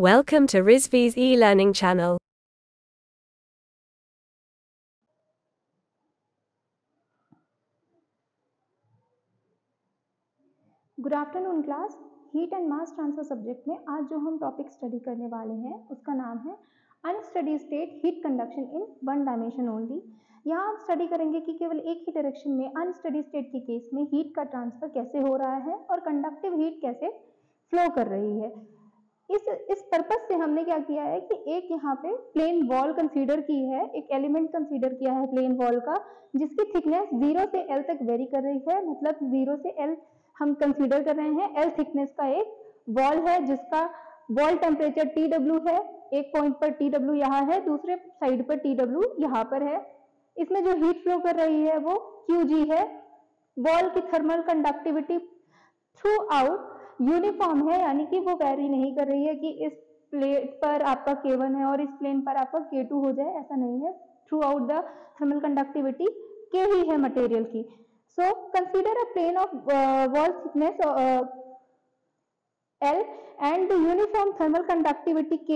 Welcome to Rizvi's e-learning channel. Good afternoon class. Heat and mass transfer subject में आज जो हम topic study करने वाले हैं उसका नाम है unsteady state heat conduction in one dimension only. यहाँ हम स्टडी करेंगे कि केवल एक ही डायरेक्शन में अनस्टडी स्टेट के केस में हीट का ट्रांसफर कैसे हो रहा है और कंडक्टिव हीट कैसे फ्लो कर रही है। इस पर्पस से हमने क्या किया है कि एक यहाँ पे प्लेन वॉल कंसीडर की है, एक एलिमेंट कंसीडर किया है प्लेन वॉल का, जिसकी थिकनेस 0 से L तक वेरी कर रही है। मतलब 0 से L हम कंसीडर कर रहे हैं। L थिकनेस का एक वॉल है जिसका वॉल टेम्परेचर TW है। एक पॉइंट पर TW यहाँ है, दूसरे साइड पर TW यहाँ पर है। इसमें जो हीट फ्लो कर रही है वो QG है। वॉल की thermal conductivity through out uniform है, यानी कि वो वेरी नहीं कर रही है कि इस प्लेट पर आपका K1 है और इस प्लेन पर आपका K2 हो जाए, ऐसा नहीं है। Through out the thermal conductivity K ही है मटेरियल की। So consider a plane of wall thickness L and the uniform thermal conductivity K,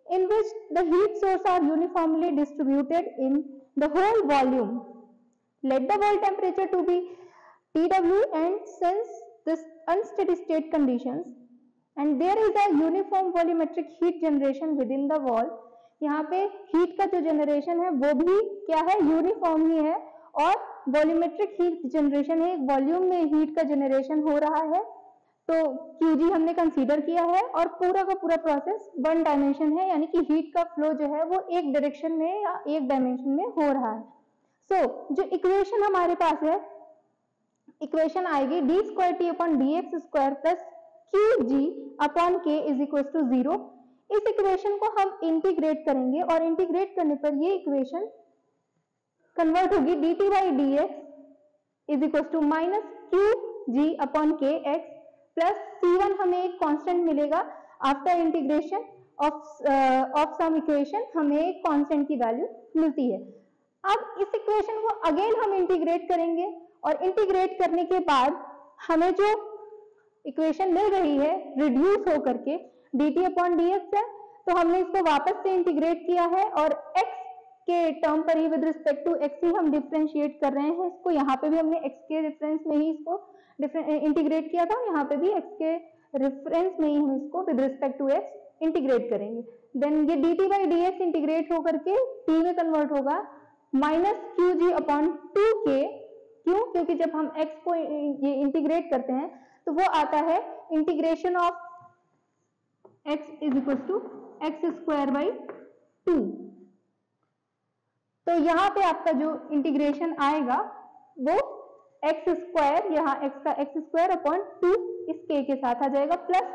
in which the heat source are uniformly distributed in the whole volume. Let the wall temperature to be TW, and since this unsteady state conditions and there is a uniform volumetric heat generation within the wall, यहाँ पे heat का जो generation है वो भी क्या है, uniform ही है और वॉल्यूमेट्रिक हीट जनरेशन है, एक वॉल्यूम में हीट का जनरेशन हो रहा है। तो QG हमने कंसीडर किया है और पूरा का पूरा प्रोसेस वन डायमेंशन है, यानी कि हीट का फ्लो जो है वो एक डायरेक्शन में या एक डायमेंशन में हो रहा है। सो जो इक्वेशन हमारे पास है, इक्वेशन आएगी d²T/dx² plus QG/K is equal to 0। इस इक्वेशन को हम इंटीग्रेट करेंगे और इंटीग्रेट करने पर ये इक्वेशन कन्वर्ट होगी dt/dx is equal to minus QG/Kx plus C1 हमें एक कांस्टेंट मिलेगा। After integration of some equation हमें एक कांस्टेंट की वैल्यू मिलती है। अब इस इक्वेशन को अगेन हम इंटीग्रेट करेंगे और इंटीग्रेट करने के बाद हमें जो इक्वेशन मिल रही है रिड्यूस होकर के dt/dx है, तो हमने इसको वापस से इंटीग्रेट किया है और x के टर्म पर ही विद रिस्पेक्ट टू x ही हम डिफरेंशिएट कर रहे हैं इसको। यहाँ पे भी हमने x के रेफरेंस में ही इसको इंटीग्रेट किया था, यहाँ पे भी x के रेफरेंस में ही हम इसको with respect to x integrate करेंगे। देन ये dt/dx इंटीग्रेट होकर के t में कन्वर्ट होगा माइनस QG/2K। क्यों? क्योंकि जब हम x को ये इंटीग्रेट करते हैं तो वो आता है integration of x is equal to x²/2। तो यहाँ पे आपका जो इंटीग्रेशन आएगा वो x², यहाँ x का x²/2 इस k के साथ आ जाएगा, प्लस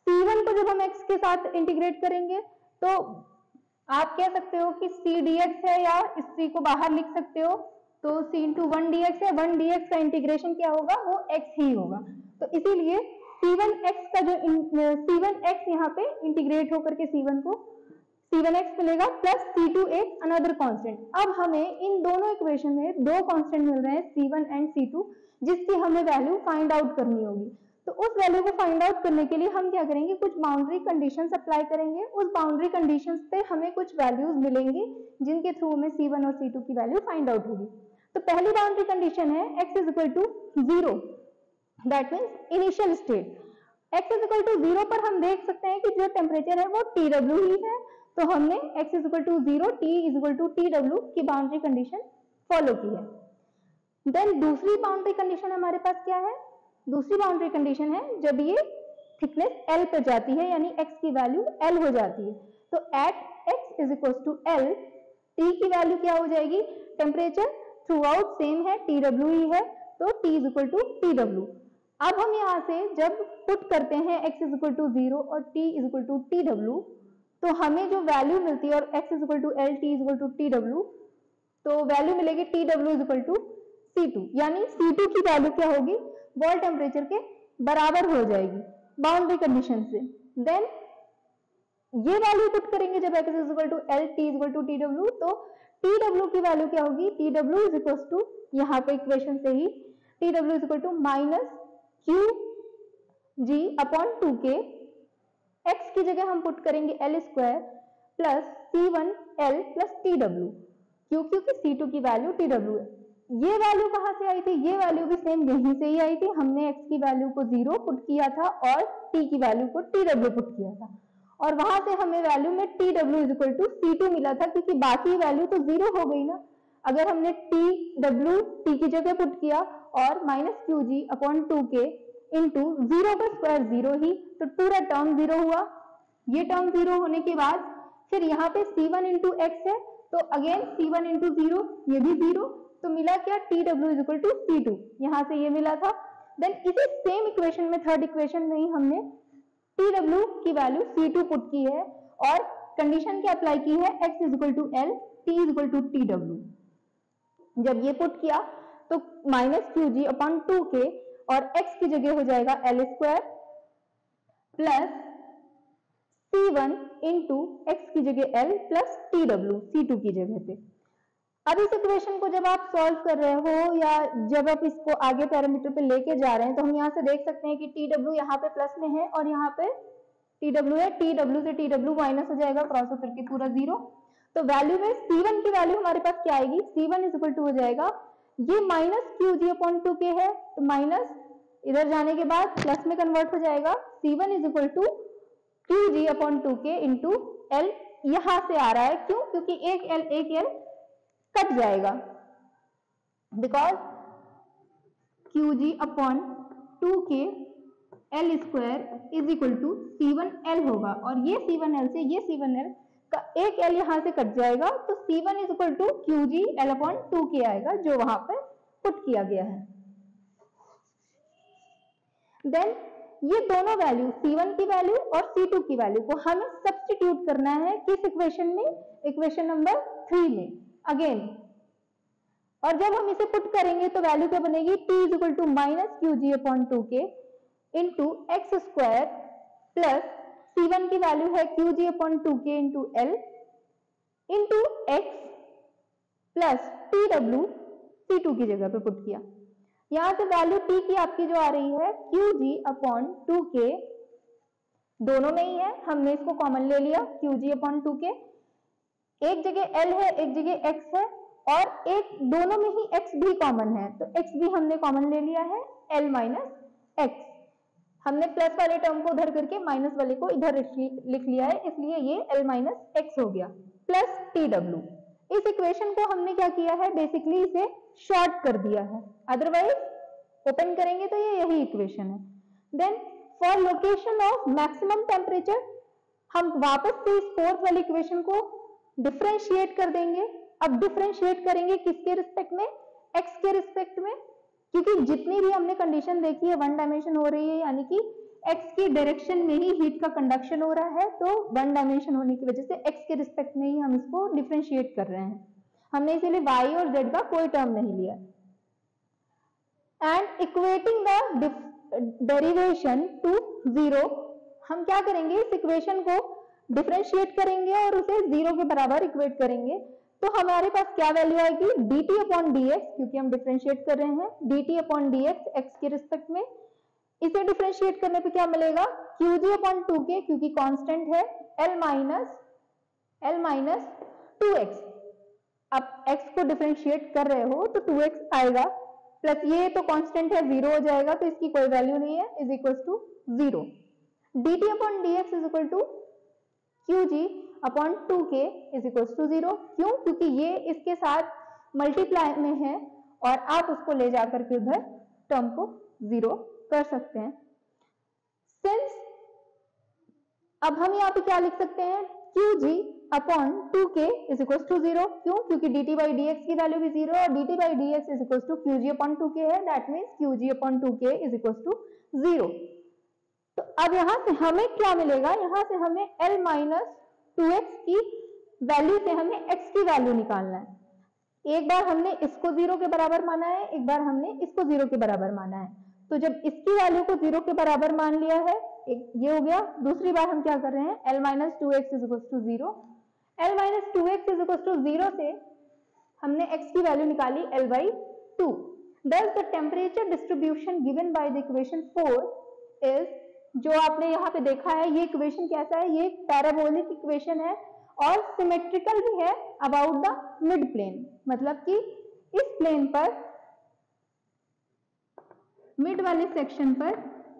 C1 को जब हम x के साथ इंटीग्रेट करेंगे तो आप कह सकते हो कि c dx है या इस c को बाहर लिख सकते हो, तो c × 1 dx है। 1 dx का इंटीग्रेशन क्या होगा, वो x ही होगा। तो इसीलिए C1x का जो C1x यहाँ पे इंटीग्रेट होकर के C1 को C1x मिलेगा प्लस C2x अनदर कांस्टेंट। अब हमें इन दोनों इक्वेशन में दो कांस्टेंट मिल रहे हैं C1 एंड C2, जिसकी हमें वैल्यू फाइंड आउट करनी होगी। तो उस वैल्यू को फाइंड आउट करने के लिए हम क्या करेंगे, कुछ बाउंड्री कंडीशंस अप्लाई करेंगे। उस बाउंड्री कंडीशंस पे हमें कुछ वैल्यूज मिलेंगी जिनके थ्रू हमें C1 और C2 की वैल्यू फाइंड आउट होगी। तो पहली बाउंड्री कंडीशन है x is equal to 0, that means initial state. x is equal to 0 पर हम देख सकते हैं कि जो टेम्परेचर है वो TW ही है, तो हमने x is equal to 0, t is equal to TW की बाउंड्री कंडीशन फॉलो की है। देन दूसरी बाउंड्री कंडीशन हमारे पास क्या है, दूसरी बाउंड्री कंडीशन है जब ये थिकनेस L पे जाती है, यानी x की वैल्यू L हो जाती है। तो at x is equal to L t की वैल्यू क्या हो जाएगी, टेम्परेचर थ्रू आउट सेम है, TW ही है, तो t is equal to TW। अब हम यहाँ से जब पुट करते हैं x इज इक्वल टू 0 और t is equal to TW, तो हमें जो वैल्यू मिलती है, और x is equal to L, t is equal to TW, तो वैल्यू मिलेगी TW is equal to C2, यानी C2 की वैल्यू क्या होगी, वॉल टेम्परेचर के बराबर हो जाएगी बाउंड्री कंडीशन से। देन ये वैल्यू पुट करेंगे जब x is equal to L, t is equal to TW, तो TW की वैल्यू क्या होगी, TW इज इक्वल टू, यहाँ पे इक्वेशन से ही TW is equal to minus QG/2K x की जगह हम पुट करेंगे L square plus C1L plus TW, क्यों? क्योंकि C2 की वैल्यू TW है। ये वैल्यू कहाँ से आई थी? ये वैल्यू भी सेम यहीं से ही आई थी। हमने x की वैल्यू को 0 पुट किया था और t की वैल्यू को TW पुट किया था, और वहां से हमें वैल्यू में TW is equal to C2 मिला था, क्योंकि बाकी वैल्यू तो 0 हो गई ना। अगर हमने TW t की जगह पुट किया और minus QG upon 2K into 0 का स्क्वायर 0 ही, तो पूरा टर्म 0 हुआ। ये टर्म 0 होने के बाद फिर यहाँ पे C1 इंटू एक्स है, तो अगेन C1 इंटू 0, ये भी 0, तो मिला क्या? TW is equal to C2, यहाँ से ये मिला था। देन इसी सेम इक्वेशन में, थर्ड इक्वेशन में ही हमने TW की वैल्यू C2 पुट की है और कंडीशन क्या अप्लाई की है? x is equal to L, t is equal to TW। जब ये पुट किया तो माइनस QG अपॉन 2K और x की जगह हो जाएगा L square plus C1 into x की जगह L प्लस TW C2 की जगह पे। अब इस इक्वेशन को जब आप सॉल्व कर रहे हो या जब आप इसको आगे पैरामीटर पे लेके जा रहे हैं, तो हम यहाँ से देख सकते हैं कि TW यहाँ पे प्लस में है और यहाँ पे TW है। TW से TW माइनस हो जाएगा, क्रॉस होकर के पूरा 0। तो वैल्यू में C1 की वैल्यू हमारे पास क्या आएगी? C1 इज इक्वल टू हो जाएगा, ये माइनस QG अपॉन 2K है, तो माइनस इधर जाने के बाद प्लस में कन्वर्ट हो जाएगा। C1 is equal to QG upon 2K into L, यहां से आ रहा है, क्यों? क्योंकि एक L कट जाएगा, because QG upon 2K L square is equal to C1L होगा, और ये C1L से ये C1L का एक L यहां से कट जाएगा, तो C1 is equal to QG L upon 2K आएगा, जो वहां पे पुट किया गया है। देन ये दोनों वैल्यू, C1 की वैल्यू और C2 की वैल्यू को हमें सब्स्टिट्यूट करना है किस इक्वेशन में? इक्वेशन नंबर 3 में अगेन। और जब हम इसे पुट करेंगे तो वैल्यू क्या बनेगी? t is equal to minus QG upon 2K into x square plus C1 की वैल्यू है QG upon 2K into L into x plus TW C2 की जगह पे पुट किया। यहां से वैल्यू t की आपकी जो आ रही है QG अपॉन 2K, दोनों में ही है, हमने इसको कॉमन ले लिया QG अपॉन 2K। एक जगह L है, एक जगह x है, और एक दोनों में ही x भी कॉमन है, तो x भी हमने कॉमन ले लिया है, L माइनस x। हमने प्लस वाले टर्म को उधर करके माइनस वाले को इधर लिख लिया है, इसलिए ये L माइनस x हो गया प्लस TW। इस इक्वेशन को हमने क्या किया है? बेसिकली इसे शॉर्ट कर दिया है, अदरवाइज ओपन करेंगे तो ये यही इक्वेशन है। Then for location of maximum temperature हम वापस से इस फोर्थ वाली इक्वेशन को डिफरेंशिएट कर देंगे। अब डिफरेंशिएट करेंगे किसके रिस्पेक्ट में? x के रिस्पेक्ट में, क्योंकि जितनी भी हमने कंडीशन देखी है वन डायमेंशन हो रही है, यानी कि x की डायरेक्शन में ही हीट का कंडक्शन हो रहा है, तो वन डायमेंशन होने की वजह से x के रिस्पेक्ट में ही हम इसको डिफरेंशिएट कर रहे हैं। हमने इसीलिए y और z का कोई टर्म नहीं लिया। And equating the derivation to 0, हम क्या करेंगे? इस इक्वेशन को डिफरेंशिएट करेंगे और उसे 0 के बराबर इक्वेट करेंगे, तो हमारे पास क्या वैल्यू आएगी? dt अपॉन dx, क्योंकि हम डिफरेंशिएट कर रहे हैं, dt अपॉन dx x के रिस्पेक्ट में। इसे डिफरेंशिएट करने पे क्या मिलेगा? QG अपॉन 2K, क्योंकि कांस्टेंट है, L माइनस 2x। अब x को डिफरेंशिएट कर रहे हो तो 2x आएगा, प्लस ये तो कांस्टेंट है, 0 हो जाएगा, तो इसकी कोई वैल्यू नहीं है, is equal to 0। dt upon dx is equal to QG upon 2K is equal to 0। क्यों? क्योंकि ये इसके साथ मल्टीप्लाई में है और आप उसको ले जाकर के उधर टर्म को 0 कर सकते हैं। सिंस अब हम यहाँ पे क्या लिख सकते हैं? QG upon 2K is equal to 0। क्यों? क्योंकि dt बाई dx की वैल्यू भी 0 और dt by dx is equal to QG upon 2K है, that means QG upon 2K is equal to 0। तो अब यहां से हमें क्या मिलेगा? यहां से हमें L माइनस 2x की वैल्यू से हमें x की वैल्यू निकालना है। एक बार हमने इसको 0 के बराबर माना है, एक बार हमने इसको 0 के बराबर माना है। तो जब इसकी वैल्यू को 0 के बराबर मान लिया है, एक ये हो गया। दूसरी बार हम क्या कर रहे हैं? L minus 2x is equal to 0। L minus 2x is equal to 0 से हमने x की वैल्यू निकाली L by 2। Thus the temperature distribution given by the equation 4 is जो आपने यहाँ पे देखा है ये इक्वेशन कैसा है, ये पैराबोलिक इक्वेशन है और सिमेट्रिकल भी है अबाउट द मिड प्लेन, मतलब कि इस प्लेन पर मिड वाले सेक्शन पर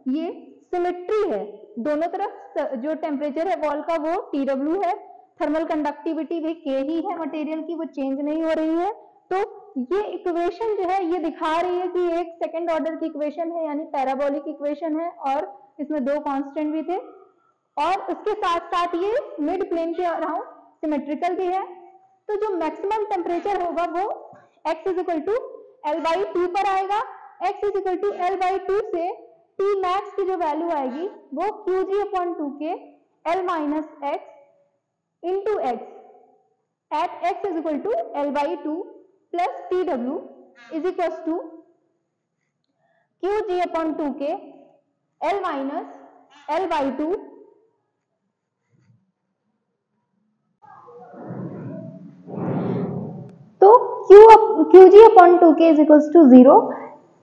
ये सिमेट्री है, दोनों तरफ जो टेम्परेचर है वॉल का वो TW है, थर्मल कंडक्टिविटी भी K ही है मटेरियल की, वो चेंज नहीं हो रही है। तो ये इक्वेशन जो है ये दिखा रही है कि एक सेकंड ऑर्डर की इक्वेशन है, यानी पैराबोलिक इक्वेशन है और इसमें दो कांस्टेंट भी थे और उसके साथ साथ ये मिड प्लेन के अराउंड सिमेट्रिकल भी है। तो जो मैक्सिमम टेम्परेचर होगा वो x = L/2 पर आएगा। x = L/2 से T मैक्स की जो वैल्यू आएगी वो Qg/2K L-x into x at x = L/2 plus TW is equals to Qg/2K L-L/2 तो Qg/2K is equals to 0।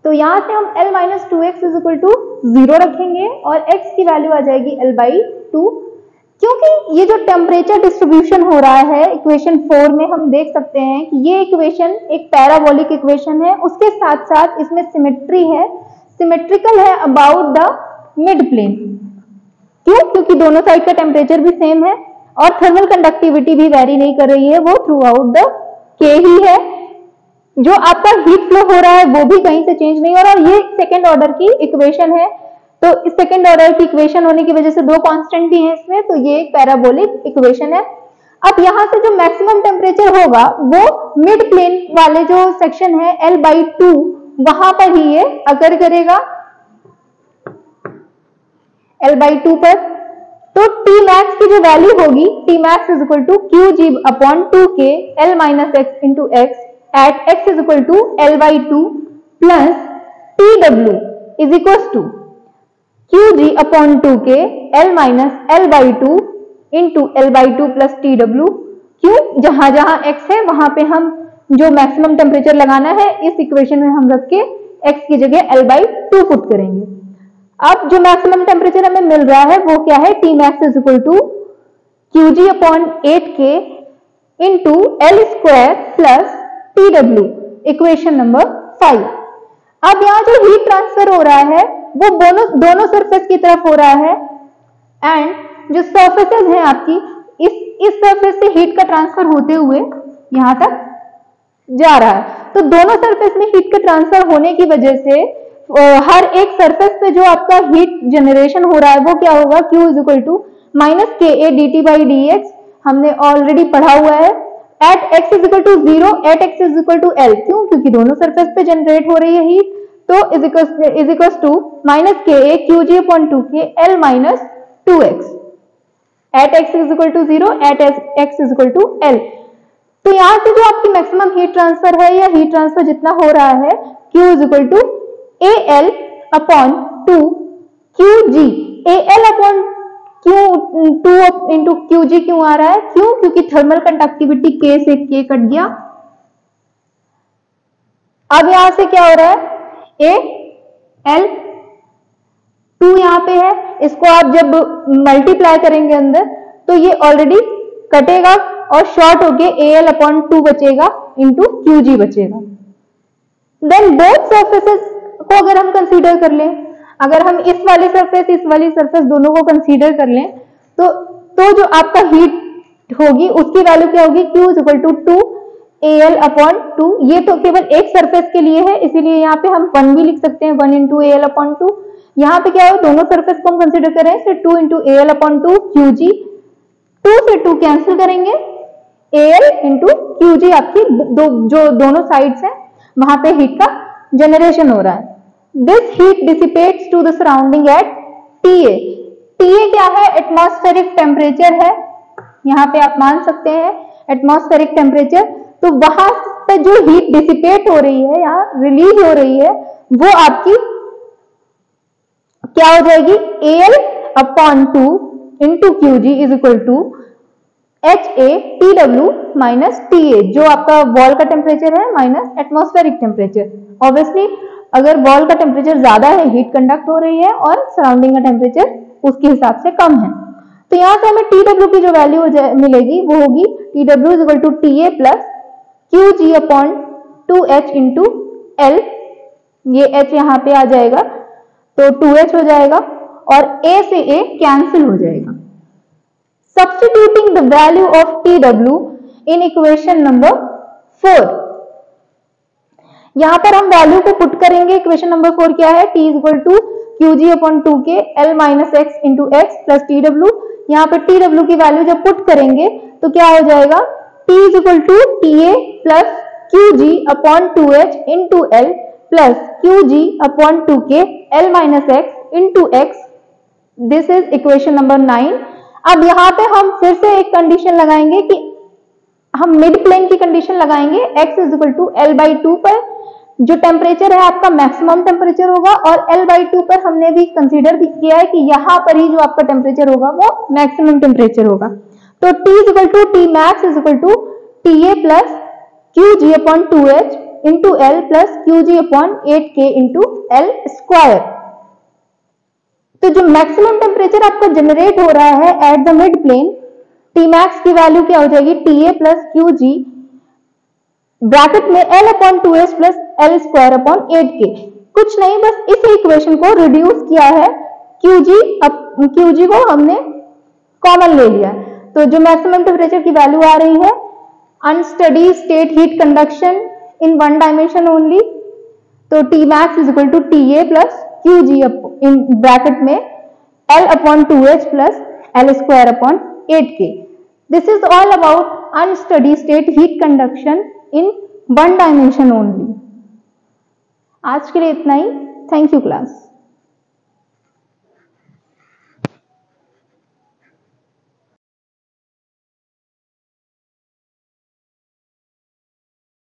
तो यहाँ से हम L-2x is equal to 0 रखेंगे और x की वैल्यू आ जाएगी L/2। क्योंकि ये जो टेम्परेचर डिस्ट्रीब्यूशन हो रहा है इक्वेशन 4 में हम देख सकते हैं कि ये इक्वेशन एक पैराबोलिक इक्वेशन है, उसके साथ साथ इसमें सिमेट्री है, सिमेट्रिकल है अबाउट द मिड प्लेन। क्यों? क्योंकि दोनों साइड का टेम्परेचर भी सेम है और थर्मल कंडक्टिविटी भी वेरी नहीं कर रही है, वो थ्रू आउट द K ही है। जो आपका हीट फ्लो हो रहा है वो भी कहीं से चेंज नहीं हो रहा और ये सेकेंड ऑर्डर की इक्वेशन है। तो इस सेकेंड ऑर्डर की इक्वेशन होने की वजह से दो कांस्टेंट भी हैं इसमें, तो ये एक पैराबोलिक इक्वेशन है। अब यहाँ से जो मैक्सिमम टेम्परेचर होगा वो मिड प्लेन वाले जो सेक्शन है L/2 वहां पर ही ये अकर करेगा L/2 पर। तो T मैक्स की जो वैल्यू होगी T max is equal to Qg/2K L-x into x at x is equal to L/2 plus TW is equals to Qg/2K L-L/2 into L/2 plus TW। क्यों? जहां जहां x है वहां पे हम जो मैक्सिमम टेम्परेचर लगाना है इस इक्वेशन में हम रख के x की जगह L/2 पुट करेंगे। अब जो मैक्सिमम टेम्परेचर हमें मिल रहा है वो क्या है, T max is equal to Qg/8K into L² plus TW, equation number 5। अब यहाँ जो हीट ट्रांसफर हो रहा है वो दोनों सरफेस की तरफ हो रहा है एंड जो सरफेसेस हैं आपकी इस सरफेस से हीट का ट्रांसफर होते हुए यहाँ तक जा रहा है। तो दोनों सरफेस में हीट का ट्रांसफर होने की वजह से हर एक सरफेस पे जो आपका हीट जनरेशन हो रहा है वो क्या होगा, Q is equal to -KA dt/dx हमने ऑलरेडी पढ़ा हुआ है। At x is equal to 0 at x is equal to L। क्यों? क्योंकि दोनों सरफेस पे जनरेट हो रही है हीट। तो is equal to -KA Qg/2K L-2x at x is equal to 0 at x is equal to L। तो यहाँ से जो आपकी मैक्सिमम हीट ट्रांसफर है या हीट ट्रांसफर जितना हो रहा है Q is equal to AL/2 QG। AL/2 into QG क्यों आ रहा है? क्यों? क्योंकि थर्मल कंडक्टिविटी K से K कट गया। अब यहां से क्या हो रहा है, AL/2 यहाँ पे है, इसको आप जब मल्टीप्लाई करेंगे अंदर तो ये ऑलरेडी कटेगा और शॉर्ट होके AL/2 बचेगा इंटू QG बचेगा। देन बोथ सर्फेसेस को अगर हम कंसीडर कर लें, अगर हम इस वाली सरफेस दोनों को कंसीडर कर लें तो जो आपका हीट होगी उसकी वैल्यू क्या होगी, Q is equal to 2 AL/2। ये तो केवल एक सरफेस के लिए है इसीलिए यहाँ पे हम 1 भी लिख सकते हैं, 1 इंटू AL/2। यहाँ पे क्या हो, दोनों सरफेस को हम कंसीडर कर रहे हैं, 2 इंटू AL/2 QG। 2 से 2 कैंसिल करेंगे, AL इंटू QG आपकी जो दोनों साइड्स हैं वहां पे हीट का जनरेशन हो रहा है। This heat dissipates to the surrounding at TA। TA क्या है, एटमॉस्फेरिक टेम्परेचर है, यहाँ पे आप मान सकते हैं एटमॉस्फेरिक टेम्परेचर। तो वहां पे जो हीट डिसिपेट हो रही है या रिलीज हो रही है वो आपकी क्या हो जाएगी, AL/2 into QG is equal to HATW minus TA, जो आपका वॉल का टेम्परेचर है माइनस एटमॉस्फेरिक टेम्परेचर। ऑब्वियसली अगर बॉल का टेम्परेचर ज्यादा है, हीट कंडक्ट हो रही है, और सराउंडिंग का टेम्परेचर उसके हिसाब से कम है। तो यहाँ से हमें TW की जो वैल्यू मिलेगी वो होगी TW is equal to TA plus QG upon 2H into L। ये H यहाँ पे आ जाएगा तो 2H हो जाएगा और A से A कैंसिल हो जाएगा। Substituting the value of TW in equation number 4, यहां पर हम वैल्यू को पुट करेंगे। इक्वेशन नंबर 4 क्या है? T is equal to QG upon 2K L minus x into x plus TW। यहाँ पे TW की वैल्यू जब पुट करेंगे तो क्या हो जाएगा? T is equal to TA plus QG upon 2H into L plus QG upon 2K L minus x into x. This is equation number 9। अब यहाँ पे हम फिर से एक कंडीशन लगाएंगे कि हम मिड प्लेन की कंडीशन लगाएंगे। x is equal to L by 2 पर जो टेम्परेचर है आपका मैक्सिमम टेम्परेचर होगा, और L बाई 2 पर हमने भी कंसीडर भी किया है कि यहाँ पर ही जो आपका टेम्परेचर होगा वो मैक्सिमम टेम्परेचर होगा। तो T is equal to T max is equal to TA plus QG upon 2H into L plus QG upon 8K into L square. तो जो मैक्सिमम टेम्परेचर आपका जनरेट हो रहा है at the mid plane, T max की value क्या हो जाएगी? TA प्लस QG ब्रैकेट में L upon 2H plus L square upon 8K। कुछ नहीं, बस इस इक्वेशन को रिड्यूस किया है, QG को हमने कॉमन ले लिया। तो जो मैक्सिमम टेम्परेचर की वैल्यू आ रही है unsteady state heat conduction in one dimension only, तो T max is equal to TA plus QG in bracket में L upon 2H plus L square upon 8K। This is all about unsteady state heat conduction in one dimension only. आज के लिए इतना ही। Thank you class.